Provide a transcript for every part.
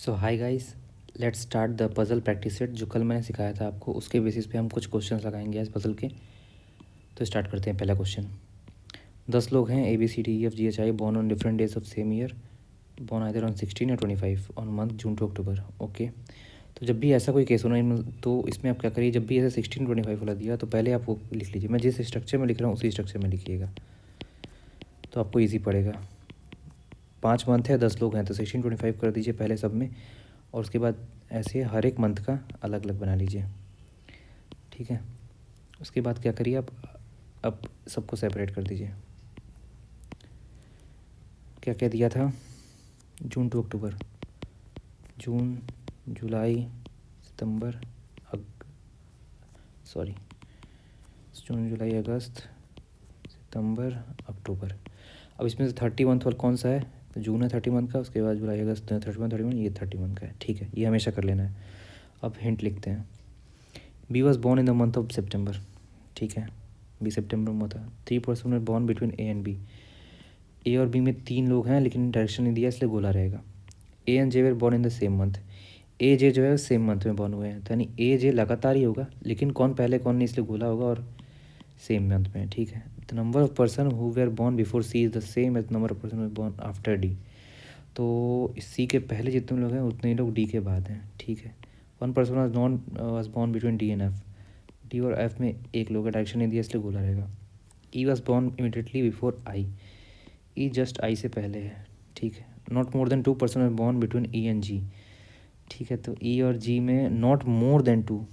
So hi guys, let's start the puzzle practice set जो कल मैंने सिखाया था आपको। उसके बेसिस पे हम कुछ क्वेश्चंस लगाएंगे आज पज़ल के। तो स्टार्ट करते हैं। पहला क्वेश्चन, 10 लोग हैं ABCDEFGHI born on different days of same year, born either on 16 या 25 on month June to October. Okay, तो जब भी ऐसा कोई केस हो ना, तो इसमें आप क्या करिए, जब भी ऐसा 16-25 वाला दिया तो पहले आप वो लिख लीजिए। मैं जिस स्ट्रक्चर में लिख रहा हूँ उसी स्ट्रक्चर में लिखिएगा तो आपको ईजी पड़ेगा। 5 मंथ है, 10 लोग हैं, तो 16-25 कर दीजिए पहले सब में, और उसके बाद ऐसे हर एक मंथ का अलग अलग बना लीजिए। ठीक है, उसके बाद क्या करिए, आप अब सबको सेपरेट कर दीजिए। क्या क्या दिया था, जून टू अक्टूबर, जून, जुलाई, सितंबर, जून, जुलाई, अगस्त, सितंबर, अक्टूबर। अब इसमें से 30 मंथ वाला कौन सा है, तो जून है 30 मंथ का, उसके बाद जुलाई, अगस्त 31, ये 30 मंथ का है। ठीक है, ये हमेशा कर लेना है। अब हिंट लिखते हैं। B was born in the month of September. ठीक है, बी सितंबर में था। 3 person were born between A and B. A और बी में 3 लोग हैं लेकिन डायरेक्शन नहीं दिया, इसलिए गोला रहेगा। A and J were born in the same month. A J जो है सेम मंथ में बॉर्न हुए हैं, तो यानी ए जे लगातार ही होगा, लेकिन कौन पहले कौन नहीं, इसलिए गोला होगा और सेम मंथ में। ठीक है, the number of person who were born before C is the same as number of person born after D. तो सी के पहले जितने लोग हैं उतने ही लोग डी के बाद हैं। ठीक है, 1 person was born between D and F. D और एफ में एक लोग का डायरेक्शन नहीं दिया, इसलिए गोला रहेगा। E was born immediately before I. E just I से पहले है। ठीक है, not more than 2 person were born between E and G. ठीक है, तो ई और जी में नॉट मोर देन टू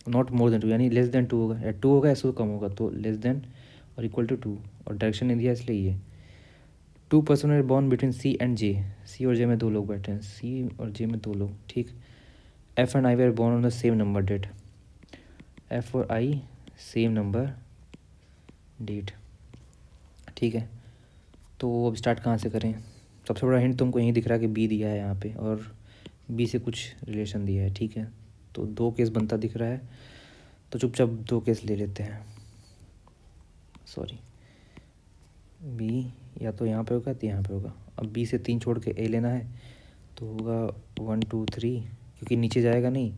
यानी लेस देन 2 होगा, या 2 होगा या सो कम होगा, तो लेस देन और इक्वल टू 2, और डायरेक्शन नहीं दिया इसलिए ये। 2 person are born between C and J. C और जे में 2 लोग बैठे हैं, सी और जे में 2 लोग। ठीक, F and I were born on the same number date. F और आई सेम नंबर डेट। ठीक है, तो अब स्टार्ट कहाँ से करें। सबसे बड़ा हिंट तुमको यहीं दिख रहा है कि बी दिया है यहाँ पे, और बी से कुछ रिलेशन दिया है। ठीक है, तो 2 केस बनता दिख रहा है, तो चुपचाप 2 केस ले लेते हैं। सॉरी, बी या तो यहाँ पे होगा तो यहाँ पे होगा। अब बी से 3 छोड़ के ए लेना है, तो होगा 1 2 3, क्योंकि नीचे जाएगा नहीं,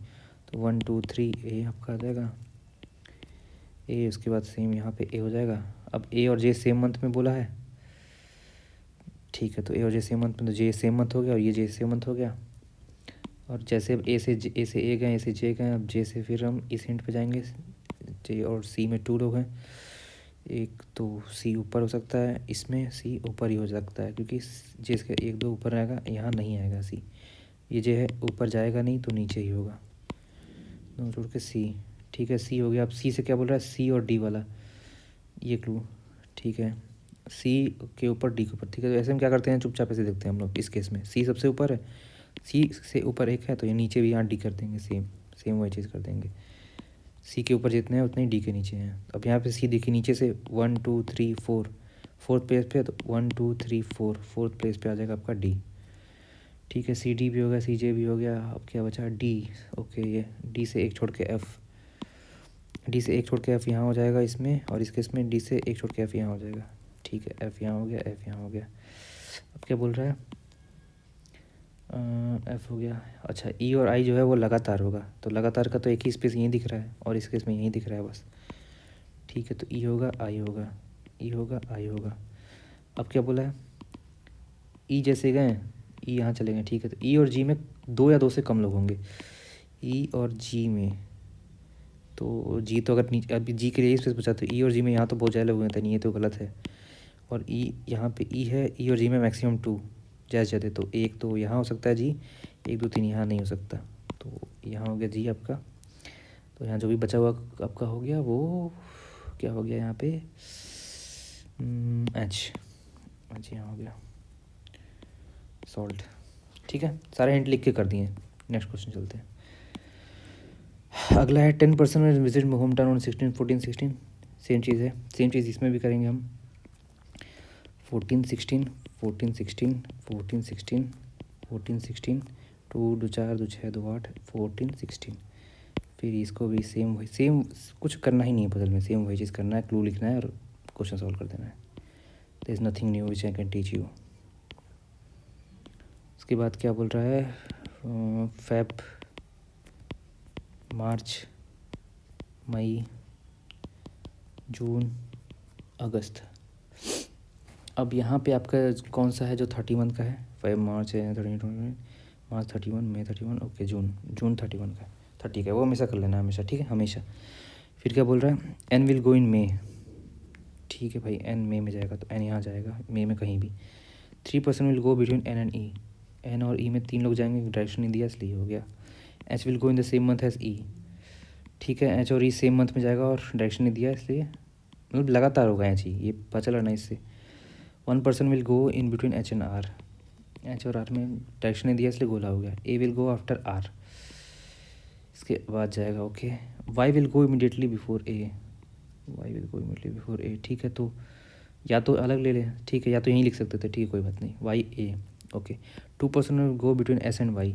तो 1 2 3 ए आपका आ जाएगा ए। उसके बाद सेम यहाँ पे ए हो जाएगा। अब ए और जे सेम मंथ में बोला है। ठीक है, तो ए और जे सेम मंथ में, तो जे सेम मंथ हो गया और ये जे सेम मंथ हो गया। और जैसे अब ए से ए गए, ए से जे गए, अब जे से फिर हम इस हिंट पे जाएंगे। जे और सी में 2 लोग हैं, एक तो सी ऊपर हो सकता है, इसमें सी ऊपर ही हो सकता है, क्योंकि जे इसके 1 2 ऊपर आएगा, यहाँ नहीं आएगा सी। ये जे है ऊपर जाएगा नहीं, तो नीचे ही होगा। दोनों जोड़ के सी। ठीक है, सी हो गया। अब सी से क्या बोल रहा है, सी और डी वाला, ये क्लू। ठीक है, सी के ऊपर डी के ऊपर। ठीक है, तो ऐसे में क्या करते हैं, चुपचाप ऐसे देखते हैं हम लोग। इस केस में सी सबसे ऊपर है, सी से ऊपर एक है, तो ये नीचे भी यहाँ डी कर देंगे। सेम वही चीज़ कर देंगे। सी के ऊपर जितने हैं उतने ही डी के नीचे हैं। अब यहाँ पे सी देखिए, नीचे से 1 2 3 4, फोर्थ प्लेस पे, तो 1 2 3 4, फोर्थ प्लेस पे आ जाएगा आपका डी। ठीक है, सी डी भी हो गया, सी जे भी हो गया। अब क्या बचा, डी। ओके, ये डी से एक छोड़ के एफ़, डी से एक छोड़ के एफ़ यहाँ हो जाएगा इसमें, और इसके इसमें डी से एक छोड़ के एफ़ यहाँ हो जाएगा। ठीक है, एफ़ यहाँ हो गया, एफ़ यहाँ हो गया। अब क्या बोल रहा है, एफ़ हो गया। अच्छा, ई और आई जो है वो लगातार होगा, तो लगातार का तो एक ही स्पेस यहीं दिख रहा है, और इसके इसमें यहीं दिख रहा है बस। ठीक है, तो ई होगा, आई होगा, ई होगा, आई होगा। अब क्या बोला है, ई जैसे गए, ई यहाँ चले गए। ठीक है, तो ई और जी में 2 या 2 से कम लोग होंगे। ई और जी में, तो जी तो अगर नीचे, अभी जी के लिए स्पेस बचा, तो ई और जी में यहाँ तो बहुत ज़्यादा लोग हैं, तो ये तो गलत है। और ई यहाँ पे ई है, ई और जी में मैक्सिमम 2 ज़्यादा, तो एक तो यहाँ हो सकता है जी, 1 2 3 यहाँ नहीं हो सकता, तो यहाँ हो गया जी आपका। तो यहाँ जो भी बचा हुआ आपका हो गया, वो क्या हो गया यहाँ पे, एच यहाँ हो गया, सॉल्ट। ठीक है, सारे हिंट लिख के कर दिए। नेक्स्ट क्वेश्चन चलते हैं। अगला है 10 person visit home town on 16 14 16। Same चीज़ है, सेम चीज़ इसमें भी करेंगे हम। 14 16 14 16 14 16 14 16, 2 2 4 2 6 2 8 14 16। फिर इसको भी सेम वही, सेम कुछ करना ही नहीं है पजल में, सेम वही चीज़ करना है, क्लू लिखना है और क्वेश्चन सॉल्व कर देना है। There is nothing new which I can teach you. उसके बाद क्या बोल रहा है, फेब, मार्च, मई, जून, अगस्त। अब यहाँ पे आपका कौन सा है जो 31 का है? फेब, मार्च है 30, मार्च 31, मई 31, ओके, जून 31 का 30 का, वो हमेशा कर लेना हमेशा, ठीक है, हमेशा। फिर क्या बोल रहा है? एन विल गो इन मे, ठीक है भाई, एन मे में जाएगा तो एन यहाँ जाएगा, मे में कहीं भी। 3% will go between N and E, N और ई में 3 लोग जाएंगे, डायरेक्शन नहीं दिया इसलिए हो गया। H will go in the same month as E, ठीक है, एच और ई सेम मंथ में जाएगा और डायरेक्शन नहीं दिया इसलिए, मतलब लगातार होगा एच ही, ये पता चला ना इससे। 1% will go in between H and R, H और आर में डायरेक्शन नहीं दिया इसलिए गोला हो गया। A will go after R, इसके बाद जाएगा, okay. Y will go immediately before A, Y will go immediately before A, ठीक है, तो या तो अलग ले लें, ठीक है, या तो यहीं लिख सकते थे, ठीक है, कोई बात नहीं, Y A, okay. 2% will go between S and Y,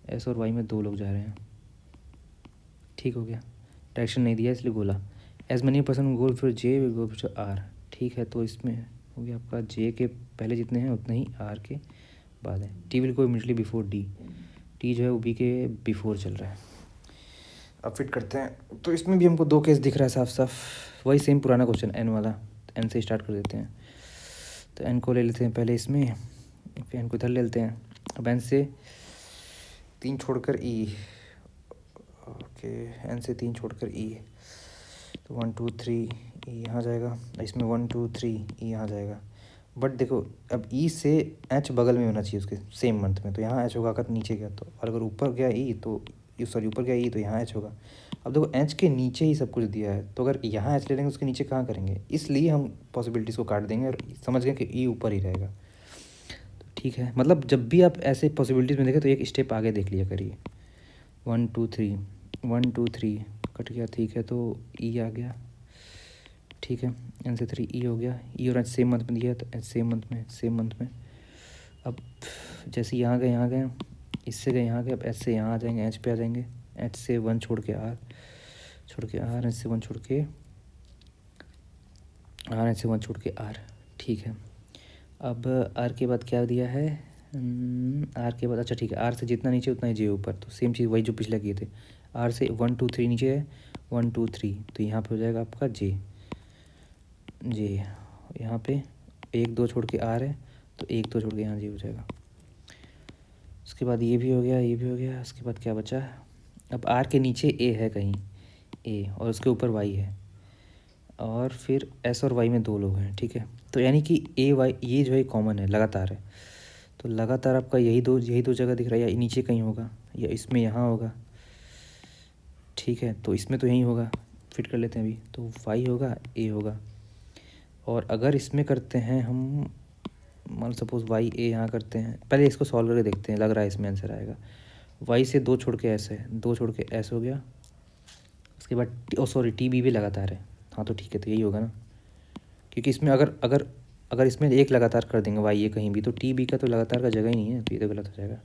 S और वाई में 2 लोग जा रहे हैं, ठीक हो गया, डायरेक्शन नहीं दिया इसलिए गोला। एज मनी पर्सन गो फिर जे विल गो फिर आर, ठीक है, तो इसमें हो गया आपका जे के पहले जितने हैं उतने ही आर के बाद है। T will go immediately before D, T जो है वो बी के बिफोर चल रहा है। अब फिट करते हैं, तो इसमें भी हमको 2 केस दिख रहा है साफ साफ, वही सेम पुराना क्वेश्चन एन वाला। एन से स्टार्ट कर देते हैं, तो एन को ले लेते हैं पहले इसमें, फिर एन को इधर ले लेते हैं। अब एन से 3 छोड़कर ई, ओके, एन से 3 छोड़कर ई, तो 1 2 3 ई यहाँ जाएगा, इसमें 1 2 3 ई यहाँ जाएगा। बट देखो अब ई से एच बगल में होना चाहिए उसके सेम मंथ में, तो यहाँ एच होगा, अगर नीचे गया तो, और अगर ऊपर गया ई तो, सॉरी ऊपर गया ई तो यहाँ एच होगा। अब देखो एच के नीचे ही सब कुछ दिया है, तो अगर यहाँ एच ले लेंगे उसके नीचे कहाँ करेंगे, इसलिए हम पॉसिबिलिटीज़ को काट देंगे और समझ गए कि ई ऊपर ही रहेगा। तो ठीक है, मतलब जब भी आप ऐसे पॉसिबिलिटीज़ में देखें तो एक स्टेप आगे देख लिया करिए। 1 2 3 1 2 3 कट गया, ठीक है, तो ई आ गया, ठीक है, एन से 3 ई हो गया। ई और एच सेम मंथ में दिया है तो एच सेम मंथ में। अब जैसे यहाँ गए, इससे गए यहाँ गए, अब एच से यहाँ आ जाएंगे, एच पे आ जाएंगे, एच से 1 छोड़ के आर, एच से 1 छोड़ के आर, एच से 1 छोड़ के आर, ठीक है। अब आर के बाद क्या दिया है? आर के बाद, अच्छा ठीक है, आर से जितना नीचे उतना ही जे ऊपर, तो सेम चीज़ वही जो पिछले किए थे। आर से 1 2 3 नीचे है, 1 2 3, तो यहाँ पे हो जाएगा आपका जे यहाँ पे 1 2 छोड़ के आर है, तो 1 2 छोड़ के यहाँ जे हो जाएगा। उसके बाद ये भी हो गया, उसके बाद क्या बचा? अब आर के नीचे ए है कहीं, ए, और उसके ऊपर वाई है, और फिर एस और वाई में 2 लोग हैं, ठीक है, तो यानी कि ए वाई ये जो है कॉमन है, लगातार है, तो लगातार आपका यही दो जगह दिख रहा है, या नीचे कहीं होगा या इसमें यहाँ होगा, ठीक है, तो इसमें तो यहीं होगा, फिट कर लेते हैं अभी, तो वाई होगा, ए होगा। और अगर इसमें करते हैं हम, मान सपोज वाई ए यहाँ करते हैं, पहले इसको सॉल्व करके देखते हैं, लग रहा है इसमें आंसर आएगा। वाई से 2 छोड़ के एस है, 2 छोड़ के एस हो गया, उसके बाद सॉरी टी बी भी लगातार है, हाँ तो ठीक है, तो यही होगा ना, क्योंकि इसमें अगर इसमें एक लगातार कर देंगे वाई ए कहीं भी, तो टी बी का तो लगातार का जगह ही नहीं है, तो ये तो गलत हो जाएगा,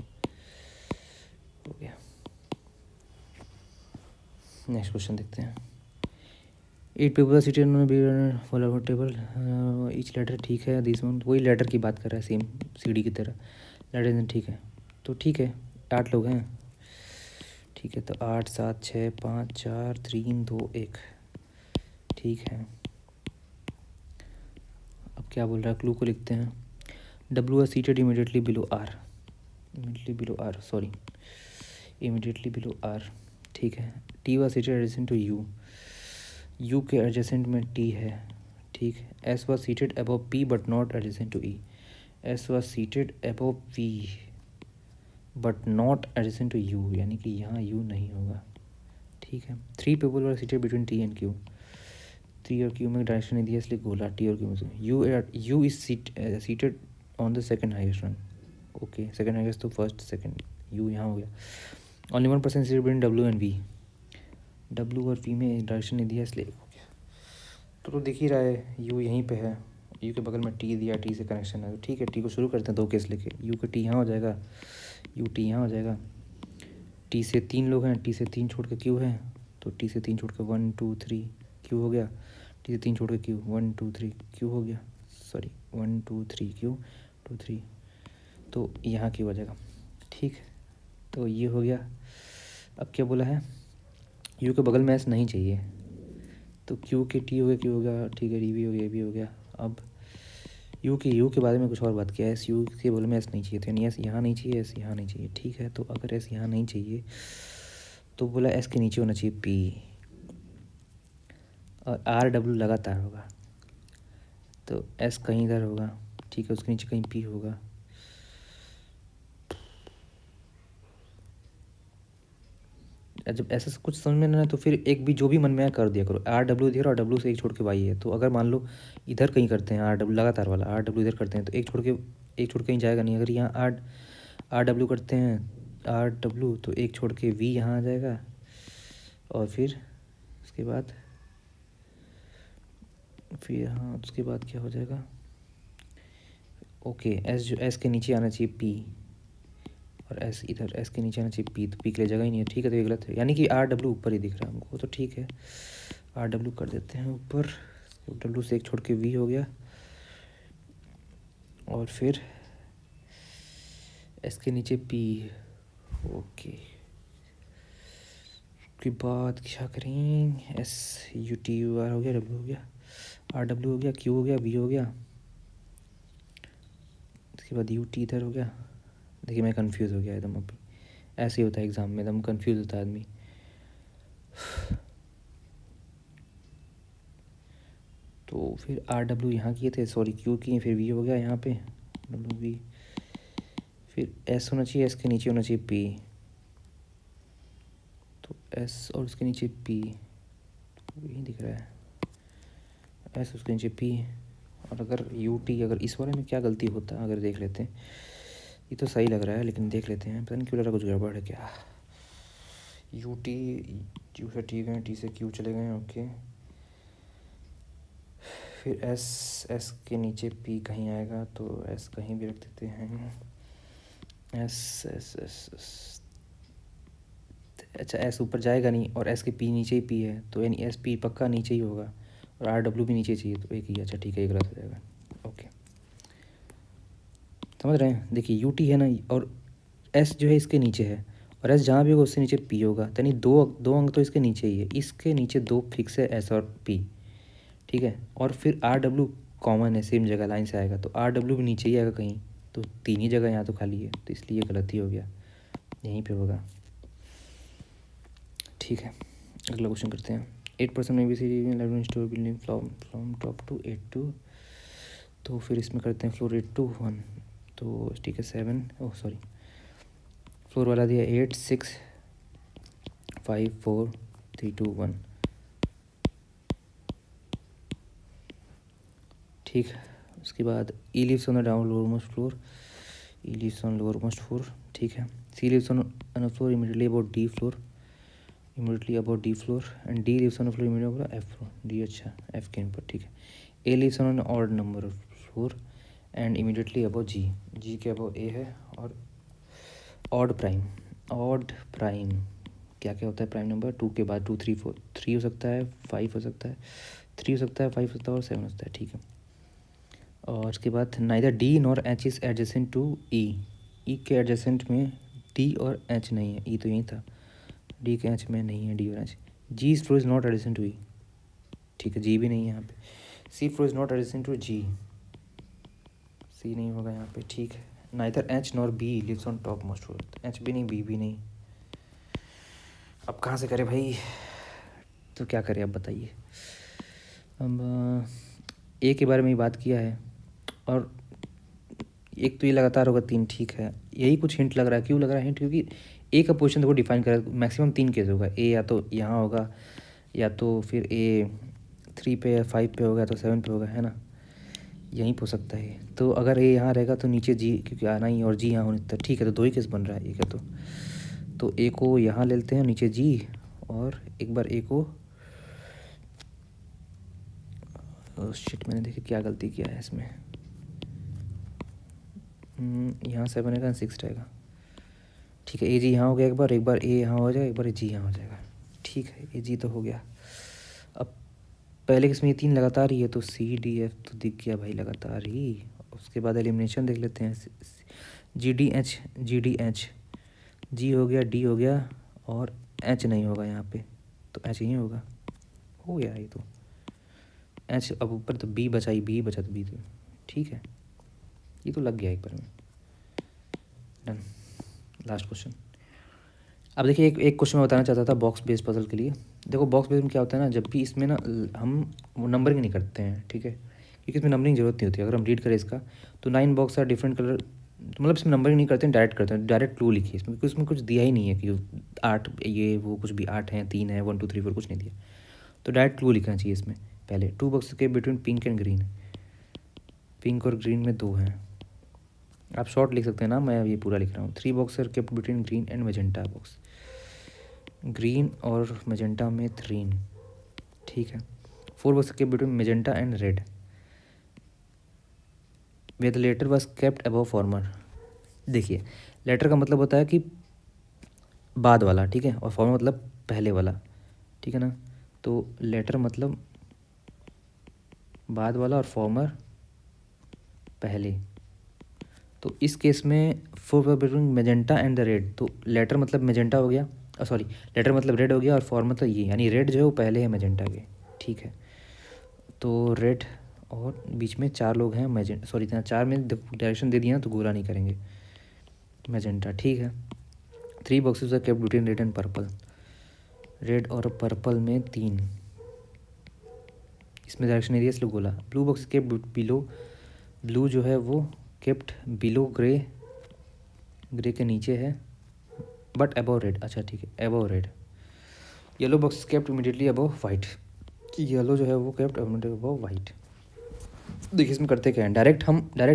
हो गया। नेक्स्ट क्वेश्चन देखते हैं। 8 people seated on follow table, each letter, ठीक है, दिस वन वही लेटर की बात कर रहा है, सेम सीढ़ी की तरह लेटर, ठीक है, तो ठीक है, 8 लोग हैं, ठीक है, तो 8 7 6 5 4 3 2 1, ठीक है। अब क्या बोल रहा है, क्लू को लिखते हैं। W are seated immediately below R, immediately below R, ठीक है। T was seated adjacent to U, U के एडजेसेंट में टी है, ठीक है। S was seated above P but not adjacent to E, S was seated above P but not adjacent to U, यानी कि यहाँ यू नहीं होगा, ठीक है। 3 people were seated between T and Q, 3 और क्यू में डायरेक्शन नहीं दिया इसलिए गोला, टी और क्यू में से U is seated on the second highest run, okay, second highest तो फर्स्ट सेकंड, यू यहाँ हो गया। Only 1% seated between W and V, W और वी में डायरेक्शन नहीं दिया इसलिए हो गया, तो दिख ही रहा है यू यहीं पे है, यू के बगल में टी दिया, टी से कनेक्शन है, तो ठीक है, टी को शुरू करते हैं 2 केस लेके। यू का टी यहाँ हो जाएगा, यू टी यहाँ हो जाएगा, टी से 3 लोग हैं, टी से 3 छोड़ के क्यू है, तो टी से 3 छोड़ के 1 2 3 क्यू हो गया, टी से 3 छोड़ के क्यू 1 2 3 क्यू हो गया, सॉरी 1 2 3 क्यू 2 3, तो यहाँ क्यू हो जाएगा, ठीक है। तो ये हो गया। अब क्या बोला है, यू के बगल में एस नहीं चाहिए, तो क्यू के टी हो गया, क्यू हो गया, ठीक है, डी भी हो गया, ए भी हो गया। अब यू के बारे में कुछ और बात किया है, एस यू के बगल में एस नहीं चाहिए, तो यानी एस यहाँ नहीं चाहिए, एस यहाँ नहीं चाहिए, ठीक है। तो अगर एस यहाँ नहीं चाहिए तो बोला एस के नीचे होना चाहिए पी, और आर डब्ल्यू लगातार होगा, तो एस कहीं इधर होगा, ठीक है, उसके नीचे कहीं पी होगा। जब ऐसा कुछ समझ में ना आए तो फिर एक भी जो भी मन में आया कर दिया करो। आर डब्ल्यू इधर और डब्ल्यू से एक छोड़ के वाई है, तो अगर मान लो इधर कहीं करते हैं आर डब्ल्यू लगातार वाला, आर डब्ल्यू इधर करते हैं तो एक छोड़ के कहीं जाएगा नहीं। अगर यहाँ आर आर डब्ल्यू करते हैं आर डब्ल्यू, तो एक छोड़ के वी यहाँ आ जाएगा, और फिर उसके बाद हाँ उसके बाद क्या हो जाएगा, ओके, एस जो एस के नीचे आना चाहिए पी, और एस इधर एस के नीचे आना चाहिए पी, तो पी के लिए जगह ही नहीं है, ठीक है, तो ये गलत है, यानी कि आर डब्ल्यू ऊपर ही दिख रहा है हमको, तो ठीक है, आर डब्ल्यू कर देते हैं ऊपर, डब्ल्यू से एक छोड़ के वी हो गया, और फिर एस के नीचे पी, ओके। उसके बाद क्या करें, S U T U R हो गया, डब्ल्यू हो गया, आर डब्ल्यू हो गया, क्यू हो गया, वी हो गया, उसके बाद यू टी इधर हो गया। देखिए मैं कंफ्यूज हो गया एकदम, अभी ऐसे ही होता है एग्ज़ाम में, एकदम कंफ्यूज होता है आदमी। तो फिर आर डब्ल्यू यहाँ किए थे, सॉरी क्यू किए, फिर वी हो गया यहाँ पे, डब्ल्यू वी, फिर एस होना चाहिए, एस के नीचे होना चाहिए पी, तो एस और उसके नीचे पी, यही दिख रहा है, एस उसके नीचे पी। और अगर यू टी, अगर इस वाले में क्या गलती होता है अगर देख लेते हैं, ये तो सही लग रहा है लेकिन देख लेते हैं, पता नहीं क्यों लग रहा कुछ गड़बड़ है क्या। यू टी, यू से टी गए, टी से क्यू चले गए, ओके, फिर एस, एस के नीचे पी कहीं आएगा, तो एस कहीं भी रख देते हैं, एस एस एस एस, अच्छा एस ऊपर जाएगा नहीं, और एस के पी नीचे ही पी है, तो यानी एस पी पक्का नीचे ही होगा, और आर डब्ल्यू भी नीचे चाहिए, तो एक ही, अच्छा ठीक है, ये गलत हो जाएगा, ओके, समझ रहे हैं। देखिए यू टी है ना, और एस जो है इसके नीचे है, और एस जहाँ भी होगा उससे नीचे पी होगा, यानी दो दो अंक तो इसके नीचे ही है, इसके नीचे दो फिक्स है, एस और पी, ठीक है। और फिर आर डब्ल्यू कॉमन है, सेम जगह लाइन से आएगा, तो आर डब्ल्यू भी नीचे ही आएगा कहीं, तो तीन ही जगह यहाँ तो खाली है, तो इसलिए गलती हो गया, यहीं पे होगा, ठीक है। अगला क्वेश्चन करते हैं। 8% में B C D store building from top to 8 to, तो फिर इसमें करते हैं फ्लोर 8 to 1, तो ठीक है 7, ओह सॉरी, फ्लोर वाला दिया 8 6 5 4 3 2 1, ठीक है। उसके बाद E lives on the down lower most floor, E lives on lower most floor, ठीक है। C lives on a floor immediately about D floor, immediately about D floor, and D lives on floor immediately about F floor, D अच्छा F के ऊपर, ठीक है। A lives on an odd number of floor and immediately about G, G के about ए है, और odd prime क्या क्या होता है, प्राइम नंबर 2 के बाद 2 3 4, 3 हो सकता है, 5 हो सकता है, 3 हो सकता है, 5 हो सकता है, और 7 हो सकता है, ठीक है। और उसके बाद neither D nor H is adjacent to E, E के एडजेसेंट में डी और एच नहीं है, ई तो यहीं था, डी के एच में नहीं है डी और H. G floor is not adjacent to E, ठीक है, जी भी नहीं है यहाँ पे। C floor is not adjacent to G, C नहीं होगा यहाँ पे, ठीक है। Neither H nor B lives on top most floor, H भी नहीं, बी भी नहीं, अब कहाँ से करें भाई, तो क्या करें अब बताइए। अब ए के बारे में ही बात किया है, और एक तो ये लगातार होगा 3, ठीक है, यही कुछ हिंट लग रहा है, क्यों लग रहा है हिंट, क्योंकि ए का पोजीशन देखो डिफाइन करा, मैक्सिमम 3 केस होगा, ए या तो यहाँ होगा, या तो फिर ए 3 पे या 5 पे होगा, तो 7 पे होगा, है ना, यहीं हो सकता है। तो अगर ए यहाँ रहेगा तो नीचे जी, क्योंकि आना ही, और जी यहाँ होने तक, ठीक है, तो 2 ही केस बन रहा है ए का, तो ए को यहाँ ले लेते हैं नीचे जी, और एक बार ए को, शिट मैंने देखिए क्या गलती किया है इसमें, यहाँ 7 रहेगा, 6 रहेगा, ठीक है, ए जी यहाँ हो गया, एक बार ए यहाँ हो जाएगा, एक बार जी यहाँ हो जाएगा, ठीक है, ए जी तो हो गया। अब पहले किसमें ये 3 लगातार ही है, तो सी डी एफ तो दिख गया भाई लगातार ही। उसके बाद एलिमिनेशन देख लेते हैं, जी डी एच जी हो गया, डी हो गया, और एच नहीं होगा यहाँ पे, तो एच ही होगा। हो गया ये तो एच। अब ऊपर तो बी बचा, ही बी बचा, तो बी तो ठीक है, ये तो लग गया एक बार में। डन। Last question. अब देखिए एक क्वेश्चन मैं बताना चाहता था बॉक्स बेस्ड पजल के लिए। देखो बॉक्स बेस्ड में क्या होता है ना, जब भी इसमें ना हम वो नंबरिंग नहीं करते हैं, ठीक है, क्योंकि इसमें नंबरिंग जरूरत नहीं होती। अगर हम रीड करें इसका तो 9 बॉक्स आर डिफरेंट कलर, मतलब इसमें नंबरिंग नहीं करते हैं, डायरेक्ट करते हैं, डायरेक्ट क्लू लिखिए इसमें, क्योंकि इसमें कुछ दिया ही नहीं है कि 8 ये वो कुछ भी, 8 है, 3 है, 1 2 3 4 कुछ नहीं दिया, तो डायरेक्ट क्लू लिखना चाहिए इसमें। पहले 2 बॉक्स के between pink and green, pink और ग्रीन में 2 हैं, आप शॉर्ट लिख सकते हैं ना, मैं ये पूरा लिख रहा हूँ। 3 box are kept between green and magenta box, green और मेजेंटा में 3, ठीक है। 4 box kept between magenta and red, way the latter was kept above former. देखिए लेटर का मतलब होता है कि बाद वाला, ठीक है, और फॉर्मर मतलब पहले वाला, ठीक है ना। तो लेटर मतलब बाद वाला और फॉर्मर पहले। तो इस केस में 4 between magenta and the red, तो लेटर मतलब मेजेंटा हो गया, सॉरी लेटर मतलब रेड हो गया, और फॉर्मर मतलब ये, यानी रेड जो है वो पहले है मेजेंटा के, ठीक है। तो रेड और बीच में 4 लोग हैं मेजेंटा, सॉरी 4 में डायरेक्शन दे दिया ना, तो गोला नहीं करेंगे, मेजेंटा, ठीक है। 3 boxes are kept between red and purple, red और पर्पल में 3, इसमें डायरेक्शन एरिया इसलिए गोला। Blue box kept below, blue जो है वो केप्ट बिलो ग्रे, ग्रे के नीचे है, बट अबव रेड, अच्छा ठीक है above red. Yellow box kept immediately above white, yellow जो है वो केप्ट इमीडिएटली अबव वाइट। देखिए इसमें करते क्या है, डायरेक्ट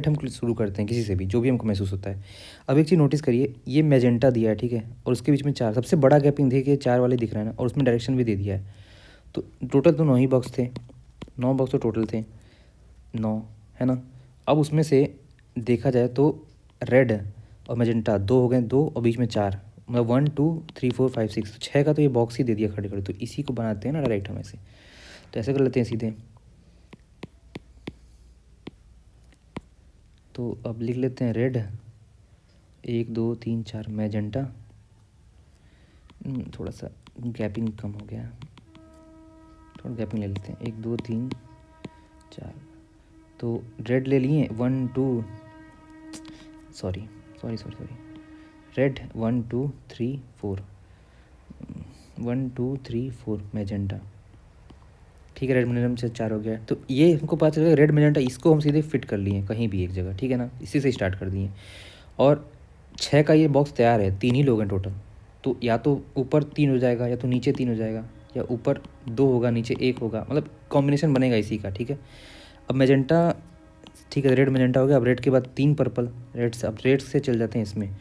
हम शुरू करते हैं किसी से भी, जो भी हमको महसूस होता है। अब एक चीज़ नोटिस करिए, ये मेजेंटा दिया है, ठीक है, और उसके बीच में 4, सबसे बड़ा गैपिंग देखिए 4 वाले दिख रहा है ना, और उसमें डायरेक्शन भी दे दिया है। तो टोटल तो 9 ही बॉक्स थे, 9 बॉक्स तो टोटल थे 9, है ना। अब उसमें से देखा जाए तो रेड और मेजेंटा 2 हो गए, 2 और बीच में 4, मतलब 1 2 3 4 5 6, तो 6 का तो ये बॉक्स ही दे दिया खड़े खड़े, तो इसी को बनाते हैं ना डायरेक्ट हम ऐसे, तो ऐसे कर लेते हैं सीधे। तो अब लिख लेते हैं रेड 1 2 3 4, मैजेंटा, थोड़ा सा गैपिंग कम हो गया, थोड़ा गैपिंग ले लेते हैं, 1 2 3 4, तो रेड ले लिए 1 2, सॉरी रेड 1 2 3 4, 1 2 3 4 मैजेंटा, ठीक है। रेड मेजेंटा से 4 हो गया, तो ये हमको पता चलेगा रेड मेजेंटा, इसको हम सीधे फिट कर लिए कहीं भी एक जगह, ठीक है ना, इसी से स्टार्ट कर दिए। और 6 का ये बॉक्स तैयार है, 3 ही लोग हैं टोटल, तो या तो ऊपर 3 हो जाएगा, या तो नीचे 3 हो जाएगा, या ऊपर 2 होगा नीचे 1 होगा, मतलब कॉम्बिनेशन बनेगा इसी का, ठीक है। अब मेजेंटा, ठीक है, रेड मेजेंटा हो गया। अब रेड के बाद 3 पर्पल, रेड से, अब रेड से चल जाते हैं इसमें,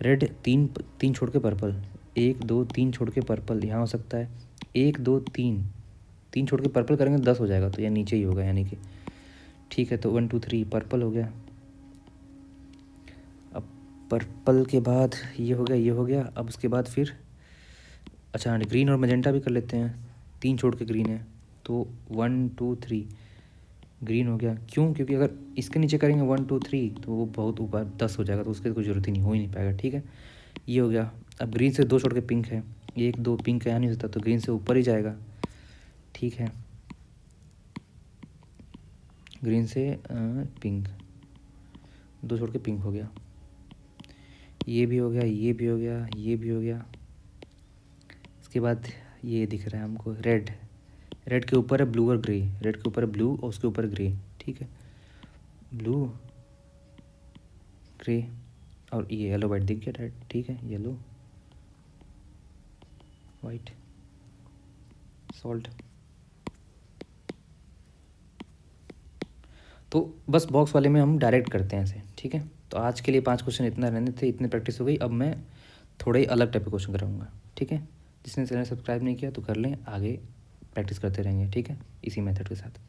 रेड 3 छोड़ के पर्पल, 1 2 3 छोड़ के पर्पल, यहाँ हो सकता है 1 2 3 छोड़ के पर्पल करेंगे 10 हो जाएगा, तो यह नीचे ही होगा यानी कि, ठीक है। तो 1 2 3 पर्पल हो गया। अब पर्पल के बाद ये हो गया, ये हो गया। अब उसके बाद फिर अच्छा ग्रीन और मजेंटा भी कर लेते हैं, 3 छोड़ के ग्रीन है, तो 1 2 3 ग्रीन हो गया। क्यों? क्योंकि अगर इसके नीचे करेंगे 1 2 3 तो वो बहुत ऊपर 10 हो जाएगा, तो उसकी कोई ज़रूरत ही नहीं, हो ही नहीं पाएगा, ठीक है। ये हो गया। अब ग्रीन से 2 छोड़ के पिंक है, 1 2 पिंक यहाँ नहीं होता, तो ग्रीन से ऊपर ही जाएगा, ठीक है। ग्रीन से पिंक, 2 छोड़ के पिंक हो गया, ये भी हो गया, ये भी हो गया, ये भी हो गया। इसके बाद ये दिख रहा है हमको रेड, रेड के ऊपर है ब्लू और ग्रे, रेड के ऊपर है ब्लू और उसके ऊपर ग्रे, ठीक है, ब्लू ग्रे, और ये येलो वाइट दिख गया रेड, ठीक है, येलो वाइट सॉल्ट। तो बस बॉक्स वाले में हम डायरेक्ट करते हैं ऐसे, ठीक है। तो आज के लिए 5 क्वेश्चन इतना रहने थे, इतने प्रैक्टिस हो गई। अब मैं थोड़े ही अलग टाइप के क्वेश्चन कराऊंगा, ठीक है। जिसने चैनल सब्सक्राइब नहीं किया तो कर लें, आगे प्रैक्टिस करते रहेंगे, ठीक है, इसी मेथड के साथ।